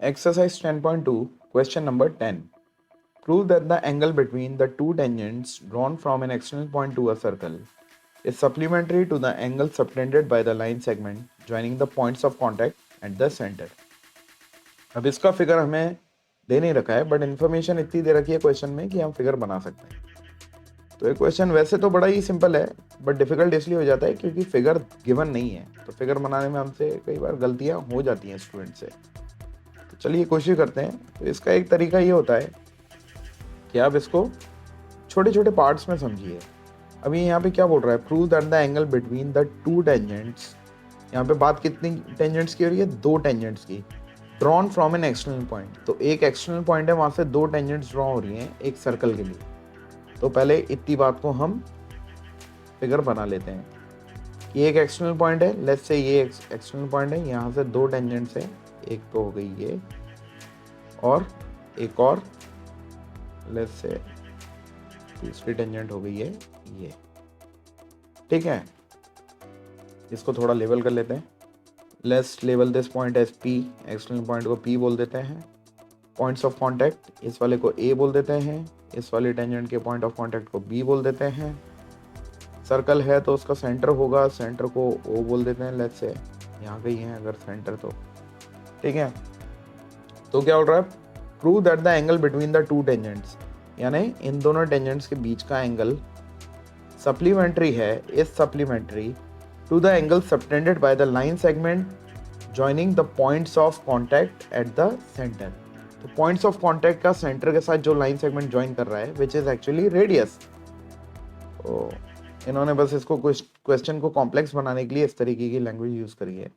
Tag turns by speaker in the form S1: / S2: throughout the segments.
S1: Exercise 10.2, question number 10. Prove that the angle between the two tangents drawn from an external point to a circle is supplementary to the angle subtended by the line segment joining the points of contact at the center. अब इसका figure हमें दे नहीं रखा है, but information इतनी दे रखी है question में कि हम फिगर बना सकते हैं। तो ये क्वेश्चन वैसे तो बड़ा ही सिंपल है, बट डिफिकल्ट इसलिए हो जाता है क्योंकि फिगर गिवन नहीं है। तो फिगर बनाने में हमसे कई बार गलतियां हो जाती हैं स्टूडेंट से। तो चलिए कोशिश करते हैं। तो इसका एक तरीका ये होता है कि आप इसको छोटे छोटे पार्ट्स में समझिए। अभी यहाँ पे क्या बोल रहा है, prove that the angle between the two tangents. यहाँ पे बात कितनी टेंजेंट्स की हो रही है? दो टेंजेंट्स की। Drawn from an external point, तो एक एक्सटर्नल पॉइंट है, वहां से दो टेंजेंट्स ड्रॉ हो रही हैं एक सर्कल के लिए। तो पहले इतनी बात को हम फिगर बना लेते हैं कि एक एक्सटर्नल पॉइंट है, लेट्स से ये एक्सटर्नल पॉइंट है, यहाँ से दो टेंजेंट्स है, एक तो हो गई ये और एक और, लेट्स से तीसरी टेंजेंट हो गई है ये। ठीक है, इसको थोड़ा लेवल कर लेते हैं। Let's level this point as P, external point को पी बोल देते हैं। पॉइंट्स ऑफ कांटेक्ट, इस वाले को ए बोल देते हैं, इस वाले टेंजेंट के पॉइंट ऑफ कांटेक्ट को बी बोल देते हैं। सर्कल है तो उसका सेंटर होगा, सेंटर को ओ बोल देते हैं। लेट्स से यहाँ कहीं है अगर सेंटर तो। ठीक है, तो क्या हो रहा है, prove that the angle between the two tangents, यानी इन दोनों टेंजेंट्स के बीच का एंगल सप्लीमेंट्री है, is supplementary to the angle subtended by the line segment joining the points of contact at the centre. तो पॉइंट्स ऑफ कॉन्टैक्ट का centre के साथ जो लाइन सेगमेंट ज्वाइन कर रहा है विच इज एक्चुअली रेडियस। तो इन्होंने बस इसको क्वेश्चन को कॉम्प्लेक्स बनाने के लिए इस तरीके की लैंग्वेज यूज करी है।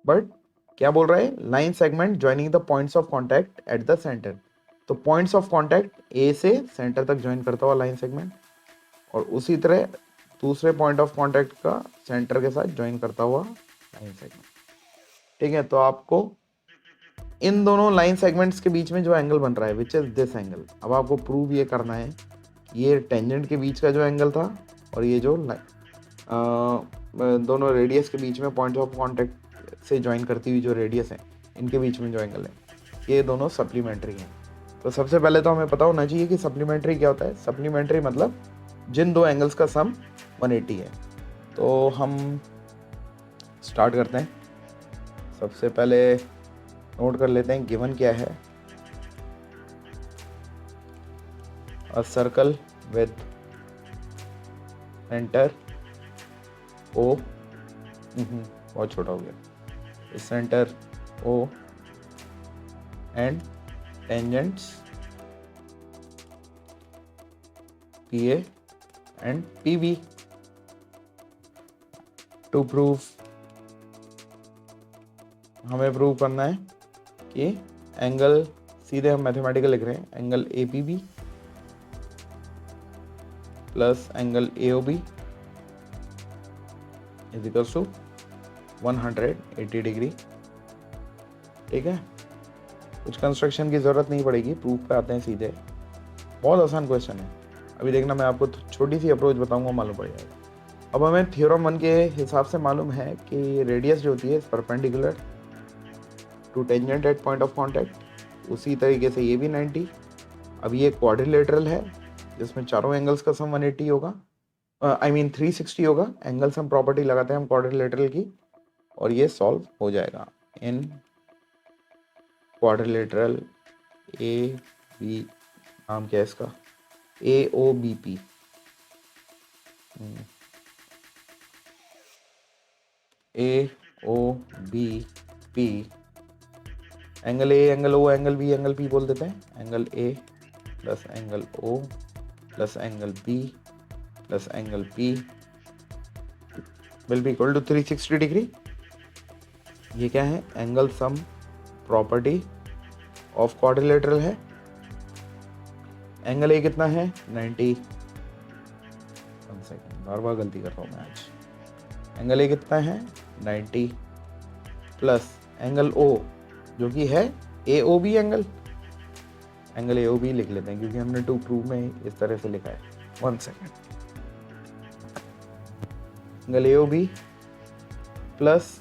S1: बट क्या बोल रहा है, line segment joining the points of contact at the centre. तो पॉइंट्स ऑफ कॉन्टैक्ट ए से सेंटर तक ज्वाइन करता हुआ लाइन सेगमेंट, और उसी तरह दूसरे पॉइंट ऑफ कॉन्टैक्ट का सेंटर के साथ ज्वाइन करता हुआ लाइन सेगमेंट। ठीक है, तो आपको इन दोनों लाइन सेगमेंट्स के बीच में जो एंगल बन रहा है विच इज दिस एंगल, अब आपको प्रूव ये करना है ये टेंजेंट के बीच का जो एंगल था और ये जो दोनों रेडियस के बीच में पॉइंट ऑफ कॉन्टैक्ट से ज्वाइन करती हुई जो रेडियस है, इनके बीच में जो एंगल है, ये दोनों सप्लीमेंट्री हैं। तो सबसे पहले तो हमें पता होना चाहिए कि सप्लीमेंट्री क्या होता है। सप्लीमेंट्री मतलब जिन दो एंगल्स का सम 180 है। तो हम स्टार्ट करते हैं। सबसे पहले नोट कर लेते हैं गिवन क्या है। A circle with centre O, बहुत छोटा हो गया, centre O and tangents P A and P B. To prove, हमें प्रूव करना है कि एंगल, सीधे हम मैथमेटिकल लिख रहे हैं, angle A P B plus angle A O B is equals to 180 degree. ठीक है, कुछ कंस्ट्रक्शन की जरूरत नहीं पड़ेगी, प्रूफ पे आते हैं सीधे। बहुत आसान क्वेश्चन है। अभी देखना, मैं आपको छोटी सी अप्रोच बताऊंगा, मालूम पड़ जाएगा। अब हमें थ्योरम 1 के हिसाब से मालूम है कि रेडियस जो होती है perpendicular to tangent at point of contact, उसी तरीके से ये भी 90। अब ये क्वाड्रिलेटरल है जिसमें चारों एंगल्स का सम 180 होगा, आई मीन 360 होगा। एंगल सम प्रॉपर्टी लगाते हैं हम क्वाड्रिलेटरल की, और ये सॉल्व हो जाएगा इन क्वाड्रिलेटरल ए बी, नाम क्या है इसका, A O B P. A O B P, angle A angle O angle B angle P बोल देते हैं। Angle A plus angle O plus angle B plus angle P will be equal to 360 degree. ये क्या है, angle sum property of quadrilateral है। Angle A कितना है, 90। 1 second, बार बार गलती कर रहा हूँ मैं आज। एंगल ए कितना है, 90 प्लस एंगल ओ जो कि है A O B angle. Angle A O B लिख लेते हैं क्योंकि हमने टू प्रूव में इस तरह से लिखा है। 1 second, angle A O B plus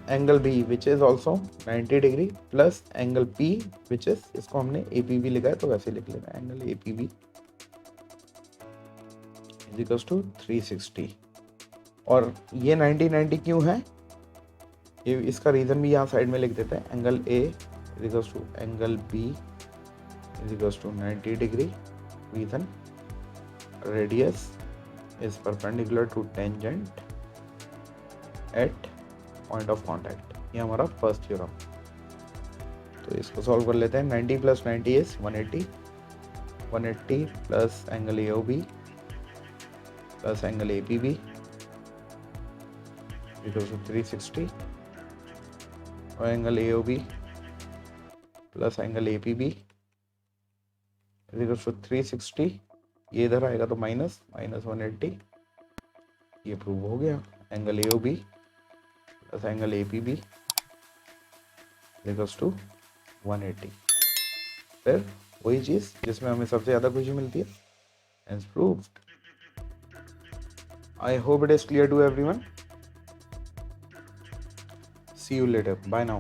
S1: angle B which is also 90 degree plus angle P which is, इसको हमने ए पी बी लिखा है तो वैसे लिख लेना, angle A P B is equal to 360। और ये 90 90 क्यों है, ये इसका रीज़न भी यहाँ साइड में लिख देते हैं। Angle A is equal to angle B is equal to 90 degree, reason radius is perpendicular to tangent at point of contact. ये हमारा फर्स्ट थ्योरम। तो इसको सॉल्व कर लेते हैं। 90 plus 90 is 180, 180 plus angle A O B plus angle A P B equal to 360, और angle A O B plus angle A P B equal to 360। ये इधर आएगा तो माइनस 180। ये प्रूव हो गया। Angle A O B plus angle A P B equals to 180। फिर वही चीज़ जिसमें हमें सबसे ज़्यादा खुशी मिलती है, hence proved. I hope it is clear to everyone. See you later. Bye now.